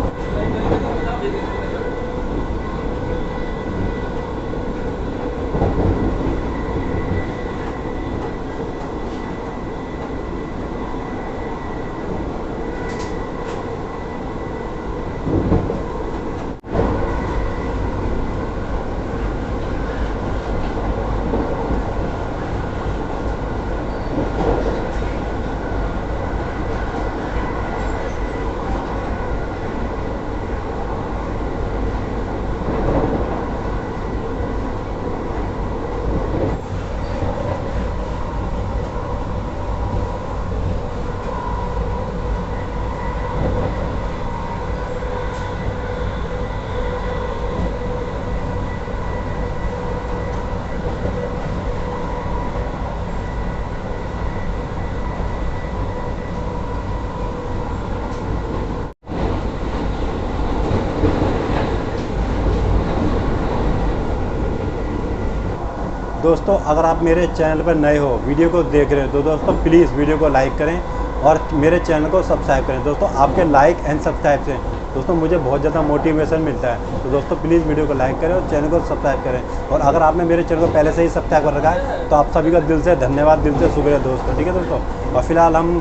दोस्तों, अगर आप मेरे चैनल पर नए हो, वीडियो को देख रहे हो, तो दोस्तों प्लीज़ वीडियो को लाइक करें और मेरे चैनल को सब्सक्राइब करें। दोस्तों आपके लाइक एंड सब्सक्राइब से दोस्तों मुझे बहुत ज़्यादा मोटिवेशन मिलता है। तो दोस्तों प्लीज़ वीडियो को लाइक करें और चैनल को सब्सक्राइब करें। और अगर आपने मेरे चैनल को पहले से ही सब्सक्राइब कर रखा है तो आप सभी का दिल से धन्यवाद, दिल से शुक्रिया दोस्तों। ठीक है दोस्तों, और फिलहाल हम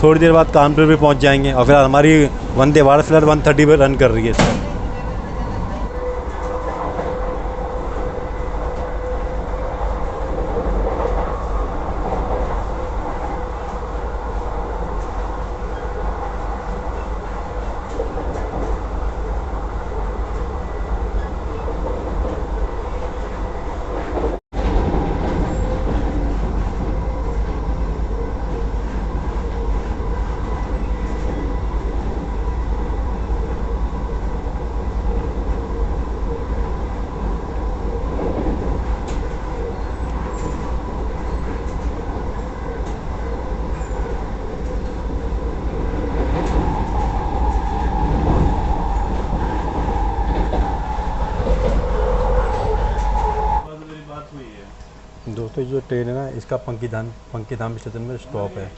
थोड़ी देर बाद कानपुर भी पहुँच जाएंगे। और फिलहाल हमारी वंदे भारत फिलहाल 130 पर रन कर रही है सर। दोस्तों जो ट्रेन है ना, इसका पंकीधाम स्टेशन में स्टॉप है।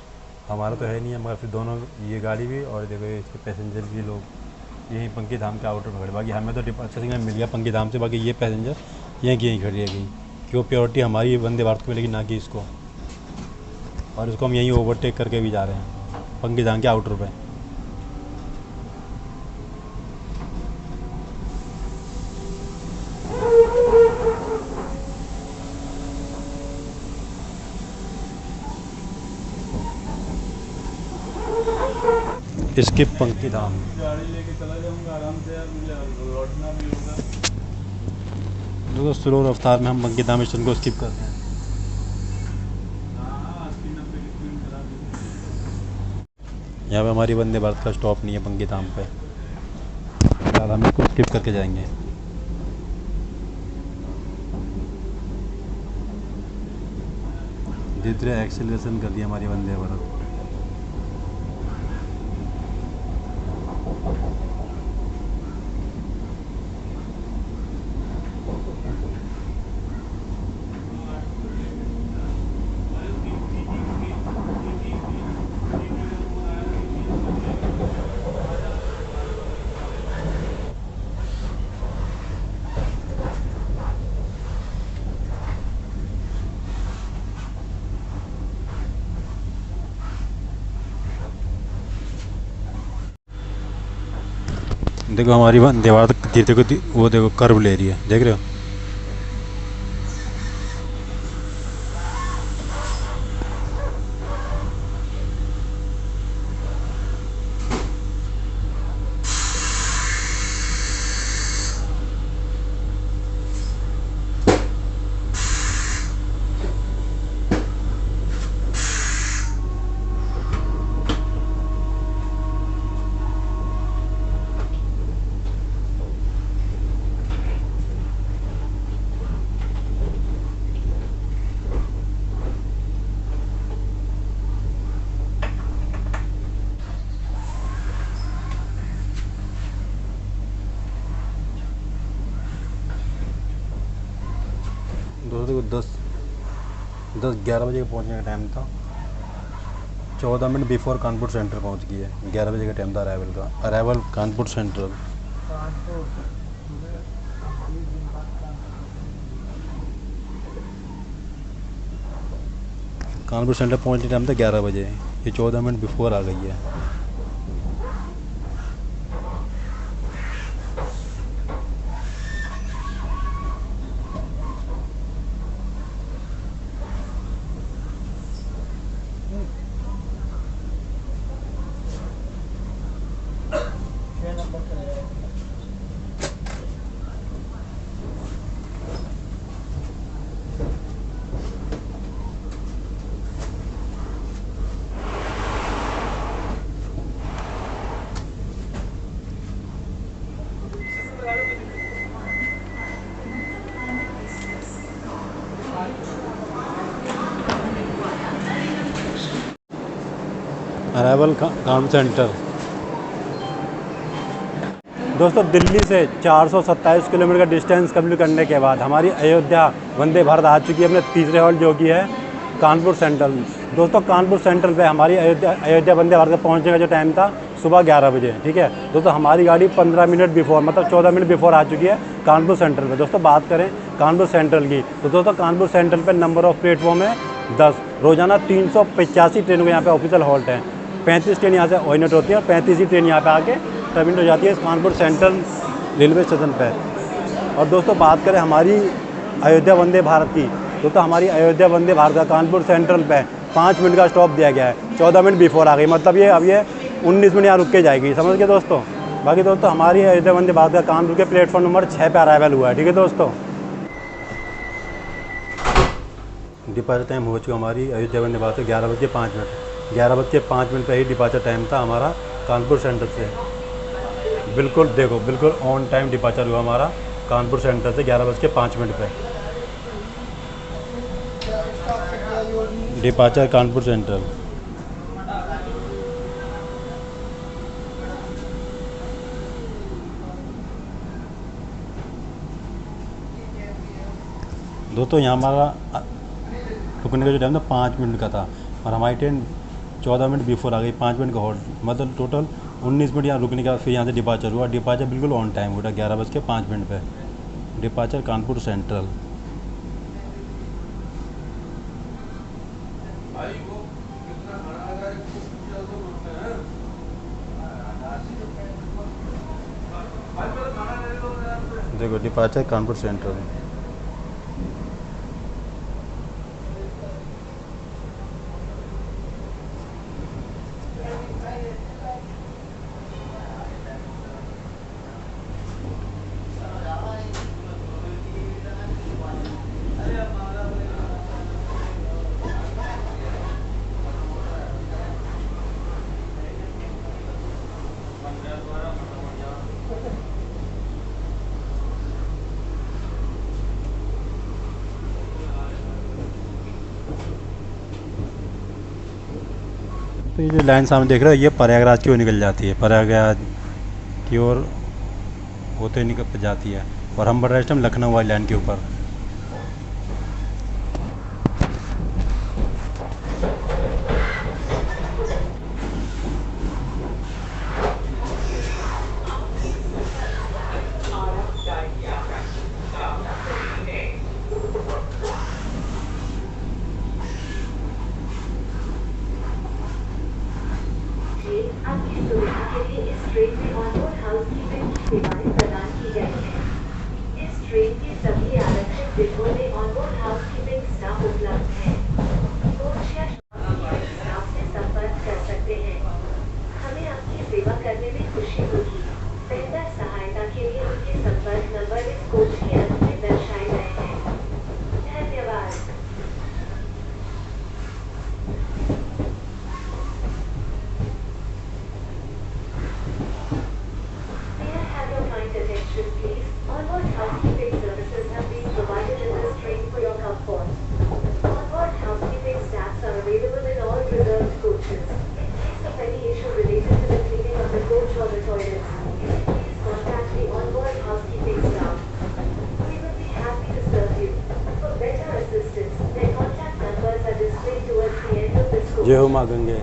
हमारा तो है नहीं है, मगर फिर दोनों ये गाड़ी भी और देखो इसके पैसेंजर भी लोग यहीं पंकीधाम के आउटर पकड़े। बाकी हमें तो डिपार्चर सिग्नल मिल गया पंकीधाम से, बाकी ये पैसेंजर यहीं खड़ी है गई, क्यों प्योरिटी हमारी वंदे भारत को मिलेगी, ना कि इसको। और इसको हम यहीं ओवरटेक करके भी जा रहे हैं पंकीधाम के आउटर पर। इसके पंकीधाम गाड़ी लेके चला जाऊंगा आराम से यार, मुझे लौटना भी होगा। दोस्तों स्लो रफ्तार में हम पंकीधाम स्टेशन को स्किप करते हैं। यहाँ पे हमारी वंदे भारत का स्टॉप नहीं है पंकीधाम पे, फिलहाल हम इसको स्किप करके जाएंगे। धीरे धीरे एक्सेलरेशन कर दिया हमारी वंदे भारत। देखो हमारी वंदे भारत धीरे धीरे वो देखो कर्व ले रही है, देख रहे हो। दोस्तों को 10-11 बजे पहुंचने का टाइम था, 14 मिनट बिफोर कानपुर सेंट्रल पहुंच गई है। 11 बजे का टाइम था अराइवल का। Arrival Kanpur central. Kanpur central पहुंचने टाइम था 11 बजे। ये 14 मिनट बिफोर आ गई है। Arrival Kanpur centre. दोस्तों दिल्ली से 427 किलोमीटर का डिस्टेंस कंप्लीट करने के बाद हमारी अयोध्या वंदे भारत आ चुकी है अपने तीसरे हॉल्ट जो कि है कानपुर सेंट्रल। दोस्तों कानपुर सेंट्रल पे हमारी अयोध्या वंदे भारत पहुंचने का जो टाइम था सुबह 11 बजे। ठीक है दोस्तों, हमारी गाड़ी 15 मिनट बिफोर मतलब 14 मिनट बिफोर आ चुकी है कानपुर सेंट्रल पे। दोस्तों बात करें कानपुर सेंट्रल की तो दोस्तों कानपुर सेंट्रल पे नंबर ऑफ प्लेटफॉर्म है 10। रोजाना 385 ट्रेनों को यहाँ पे ऑफिशियल हॉल्ट है। 35 ट्रेन यहाँ से ओरिजिनेट होती है और 35 ट्रेन यहाँ पे आके टर्मिनेट हो जाती है कानपुर सेंट्रल रेलवे स्टेशन पे। और दोस्तों बात करें हमारी अयोध्या वंदे भारत की, दोस्तों हमारी अयोध्या वंदे भारत का कानपुर सेंट्रल पे 5 मिनट का स्टॉप दिया गया है। 14 मिनट बिफोर आ गई, मतलब ये अब ये 19 मिनट यहाँ रुक के जाएगी, समझ गए दोस्तों। बाकी दोस्तों हमारी अयोध्या वंदे भारत का कानपुर के प्लेटफॉर्म नंबर 6 पे अराइवल हुआ है। ठीक है दोस्तों, डिपार्चर टाइम हो चुका हमारी अयोध्या वंदे भारत से 11 बज के 5 मिनट। 11 बज के 5 मिनट पर ही डिपार्चर टाइम था हमारा कानपुर सेंटर से। बिल्कुल देखो बिल्कुल ऑन टाइम डिपार्चर हुआ हमारा कानपुर सेंटर से 11 बज के 5 मिनट पे। Departure Kanpur central. दोस्तों यहाँ हमारा रुकने का जो टाइम था 5 मिनट का था और हमारी ट्रेन 14 मिनट बिफोर आ गई। 5 मिनट का हॉल्ट, मतलब टोटल 19 मिनट यहाँ रुकने का। फिर यहाँ से डिपार्चर हुआ। डिपार्चर बिल्कुल ऑन टाइम हुआ 11 बज के 5 मिनट पे। Departure Kanpur central. देखो डिपार्चर कानपुर सेंट्रल। तो ये जो लाइन सामने देख रहे हो ये प्रयागराज की ओर निकल जाती है। प्रयागराज की ओर होते निकल जाती है और हम बढ़ रहे हैं लखनऊ वाली लाइन के ऊपर।
आपकी सुविधा के लिए इस ट्रेन में ऑनबोर्ड हाउसकीपिंग की सेवाएं प्रदान की गई हैं। इस ट्रेन के सभी आरक्षित डिब्बों में ऑनबोर्ड हाउसकीपिंग स्टाफ उपलब्ध है। कोच या स्टाफ से संपर्क कर सकते हैं। हमें आपकी सेवा करने में खुशी होगी। बेहतर सहायता के लिए उनके संपर्क नंबर इस कोच के अंत में दर्शाए गए हैं। धन्यवाद। Onboard housekeeping services have been provided in this train for your comfort. Onboard housekeeping staffs are available in all reserved coaches. In case of any issue related to the cleaning of the coach or the toilets, please contact the onboard housekeeping staff. We will be happy to serve you. For better assistance, their contact numbers are displayed towards the end of this coach.
जय हो मां गंगे।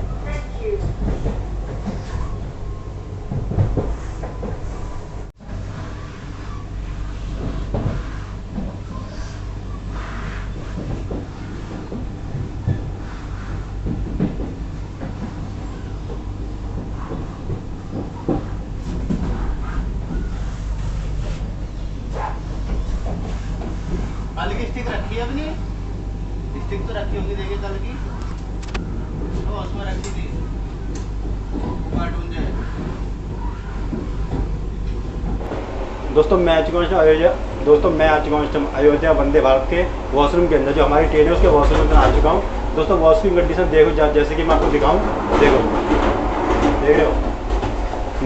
रखी है अपनी stick तो रखी होगी, देखिए कल की तो उसमें रखी थी कार्टून जो है।
दोस्तों मैं आ चुका हूँ इस टाइम अयोध्या वंदे भारत के वॉशरूम के अंदर, जो हमारी ट्रेन है उसके वॉशरूम के अंदर आ चुका हूँ। दोस्तों वॉशरूम कंडीशन देखो, जैसे कि मैं आपको दिखाऊँ, देखो देख रहे हो,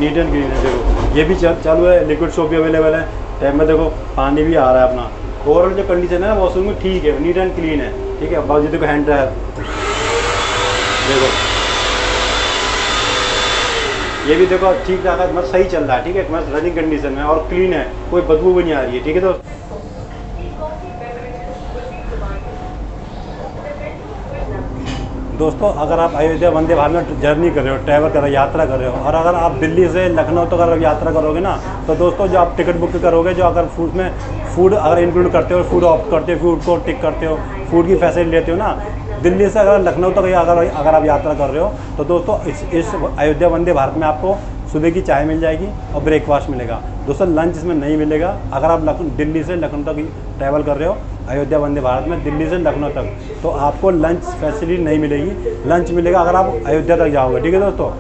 नीट एंड क्लीन है। देखो ये भी चालू है, लिक्विड सोप भी अवेलेबल है, टैप में देखो पानी भी आ रहा है अपना। ओवरऑल जो कंडीशन है ना वॉशरूम में ठीक है, नीट एंड क्लीन है, ठीक है। बाजू देखो हैंड ड्रायर, देखो ये भी देखो ठीक ठाक है, मतलब सही चल रहा है, ठीक है, मतलब रनिंग कंडीशन में और क्लीन है, कोई बदबू भी नहीं आ रही है, ठीक है। दोस्तों दोस्तों अगर आप अयोध्या वंदे भारत में जर्नी कर रहे हो, ट्रैवल कर रहे हो, यात्रा कर रहे हो, और अगर आप दिल्ली से लखनऊ तक अगर यात्रा करोगे ना, तो दोस्तों जो आप टिकट बुक करोगे, जो अगर फूड में फूड अगर इंक्लूड करते हो, फूड ऑप्ट करते हो, फूड को टिक करते हो, फूड की फैसिलिटी लेते हो ना, दिल्ली से अगर लखनऊ तक अगर आप यात्रा कर रहे हो, तो दोस्तों इस अयोध्या वंदे भारत में आपको सुबह की चाय मिल जाएगी और ब्रेकफास्ट मिलेगा। दोस्तों लंच इसमें नहीं मिलेगा। अगर आप दिल्ली से लखनऊ तक ट्रैवल कर रहे हो अयोध्या वंदे भारत में, दिल्ली से लखनऊ तक, तो आपको लंच फैसिलिटी नहीं मिलेगी। लंच मिलेगा अगर आप अयोध्या तक जाओगे, ठीक है दोस्तों।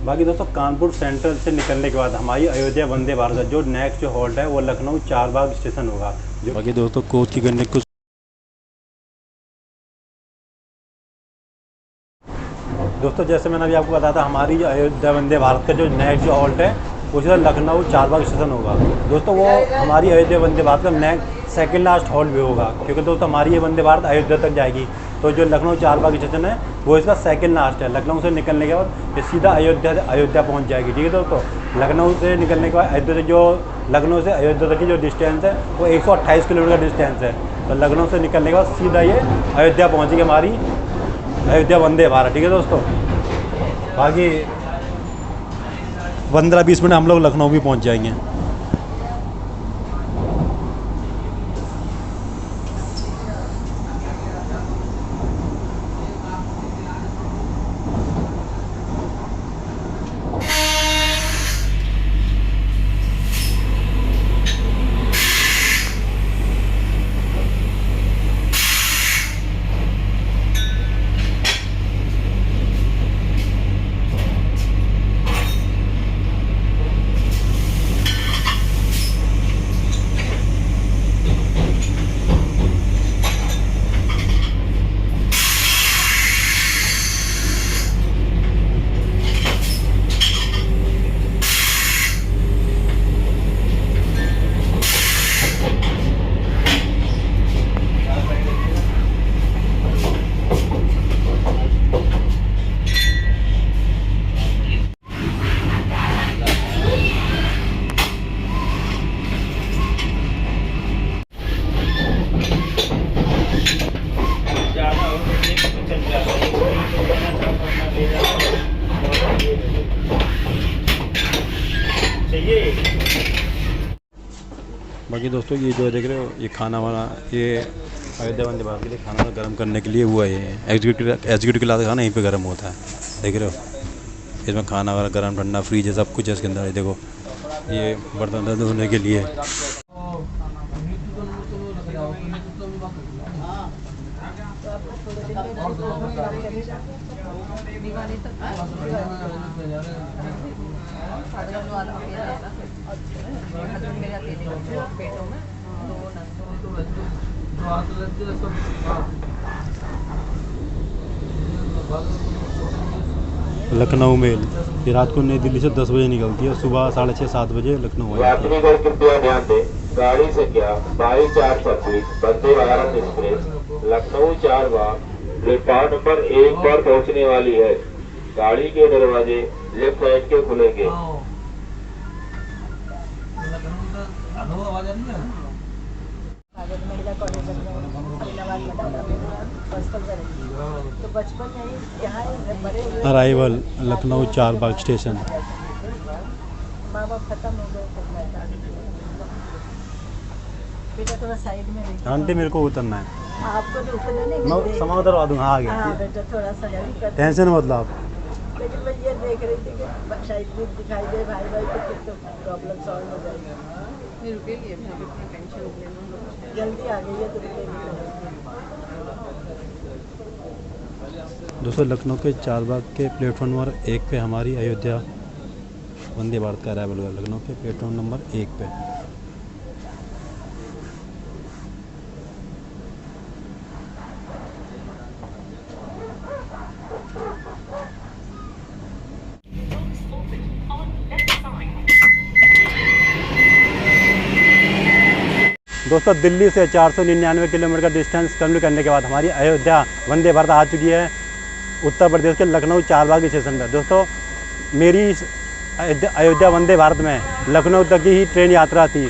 बाकी दोस्तों कानपुर सेंट्रल से निकलने के बाद हमारी अयोध्या वंदे भारत का जो नेक्स्ट जो हॉल्ट है वो लखनऊ चारबाग स्टेशन होगा। जो बाकी दोस्तों कोच की गणना कुछ दोस्तों जैसे मैंने अभी आपको बताया था, हमारी जो अयोध्या वंदे भारत का जो नेक्स्ट जो हॉल्ट है वो लखनऊ चारबाग स्टेशन होगा। दोस्तों वो हमारी अयोध्या वंदे भारत का नेक्स्ट सेकेंड लास्ट हॉल्ट भी होगा, क्योंकि दोस्तों हमारी ये वंदे भारत अयोध्या तक जाएगी। तो जो लखनऊ चारबाग स्टेशन है वो इसका सेकंड लास्ट है। लखनऊ से निकलने के बाद ये सीधा अयोध्या पहुंच जाएगी, ठीक है दोस्तों। लखनऊ से निकलने के बाद अयोध्या से जो लखनऊ से अयोध्या तक की जो डिस्टेंस है वो 128 किलोमीटर का डिस्टेंस है। तो लखनऊ से निकलने के बाद सीधा ये अयोध्या पहुँचेगी हमारी अयोध्या वंदे भारत, ठीक है दोस्तों। बाकी 15-20 मिनट हम लोग लखनऊ भी पहुँच जाएंगे। बाकी दोस्तों ये जो देख रहे हो ये खाना वाना, ये अयोध्या वंदे भारत के लिए खाना गर्म करने के लिए हुआ है। एग्जीक्यूटिव क्लास खाना यहीं पे गर्म होता है, देख रहे हो। इसमें खाना वगैरह गर्म ठंडा फ्रीज है, सब कुछ है इसके अंदर। ये देखो ये बर्तन धोने के लिए। लखनऊ मेल ये रात को नई दिल्ली से 10 बजे निकलती है, सुबह 6:30-7 बजे लखनऊ आ जाती है।
यात्रीगण कृपया ध्यान दें, गाड़ी संख्या 22-426 Vande Bharat express Lucknow Charbagh platform number 1 पर पहुंचने वाली है। गाड़ी के दरवाजे लेफ्ट साइड के खुलेंगे।
मेडिकल कॉलेज अहमदाबाद पर्सनल करेंगे तो बचपन यही यहाँ ही बड़े हुए।
Arrival Lucknow Charbagh station.
माँ बाप खत्म हो गए थे मैदान में। बेटा थोड़ा साइड में रहिए।
आंटी मेरे को उतरना है,
आपको तो उतना नहीं
मैं
मिलते।
सामान उतरवा दूँगा। हाँ आ
हाँ
गया,
बेटा थोड़ा सा हेल्प कर।
टेंशन मत लो आप।
लेकिन मैं ये देख रही थी कि शायद भी दिखाई दे भाई भाई तो फिर तो प्रॉब्लम सॉल्व हो जाएगी।
रुकेगी अभी, आप इतना टेंशन लेना।
जल्दी आ गई है तो रुकेगी।
दोस्तों लखनऊ के चारबाग के प्लेटफॉर्म नंबर 1 पे हमारी अयोध्या वंदे भारत का अराइवल हुआ। लखनऊ के प्लेटफॉर्म नंबर 1 पे। दोस्तों दिल्ली से 499 किलोमीटर का डिस्टेंस कंप्लीट करने के बाद हमारी अयोध्या वंदे भारत आ चुकी है उत्तर प्रदेश के लखनऊ चारबाग स्टेशन पर। दोस्तों मेरी इस अयोध्या वंदे भारत में लखनऊ तक की ही ट्रेन यात्रा थी।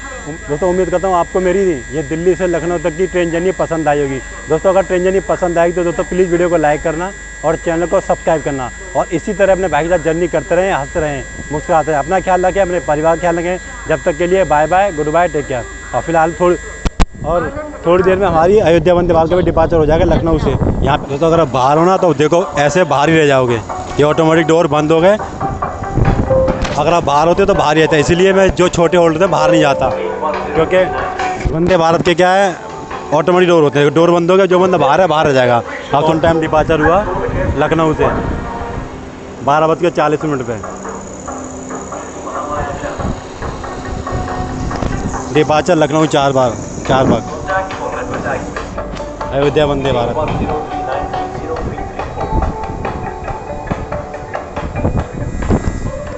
दोस्तों उम्मीद करता हूँ आपको मेरी ये दिल्ली से लखनऊ तक की ट्रेन जर्नी पसंद आई होगी। दोस्तों अगर ट्रेन जर्नी पसंद आएगी तो दोस्तों प्लीज़ वीडियो को लाइक करना और चैनल को सब्सक्राइब करना और इसी तरह अपने भाई के साथ जर्नी करते रहें, हंसते रहें, मुस्कुराते रहें। अपना ख्याल रखें, अपने परिवार का ख्याल रखें। जब तक के लिए bye bye, goodbye, take care. और फिलहाल थोड़ी देर में हमारी अयोध्या वंदे भारत का भी डिपार्चर हो जाएगा लखनऊ से। यहाँ पे दोस्तों अगर आप बाहर हो ना तो देखो ऐसे बाहर ही रह जाओगे। ये ऑटोमेटिक डोर बंद हो गए। अगर आप बाहर होते तो बाहर ही रहता है, इसीलिए मैं जो छोटे होल्डर थे बाहर नहीं जाता, क्योंकि वंदे भारत के क्या है ऑटोमेटिक डोर होते हैं। डोर बंद हो गया, जो बंदा बाहर है बाहर रह जाएगा। अब सुन टाइम डिपार्चर हुआ लखनऊ से 12:40 पे। डिपार्चर लखनऊ चारबाग अयोध्या वंदे भारत।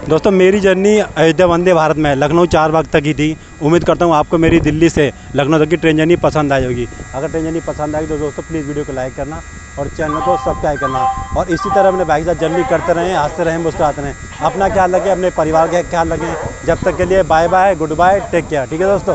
दोस्तों मेरी जर्नी अयोध्या वंदे भारत में लखनऊ चारबाग तक ही थी। उम्मीद करता हूँ आपको मेरी दिल्ली से लखनऊ तक की ट्रेन जर्नी पसंद आई होगी। अगर ट्रेन जर्नी पसंद आएगी तो दोस्तों प्लीज़ वीडियो को लाइक करना और चैनल को सब्सक्राइब करना और इसी तरह अपने भाई के साथ जर्नी करते रहें, हंसते रहें, मुस्कुराते रहें। अपना ख्याल रखें, अपने परिवार का ख्याल रखें। जब तक के लिए bye bye, goodbye, take care. ठीक है दोस्तों।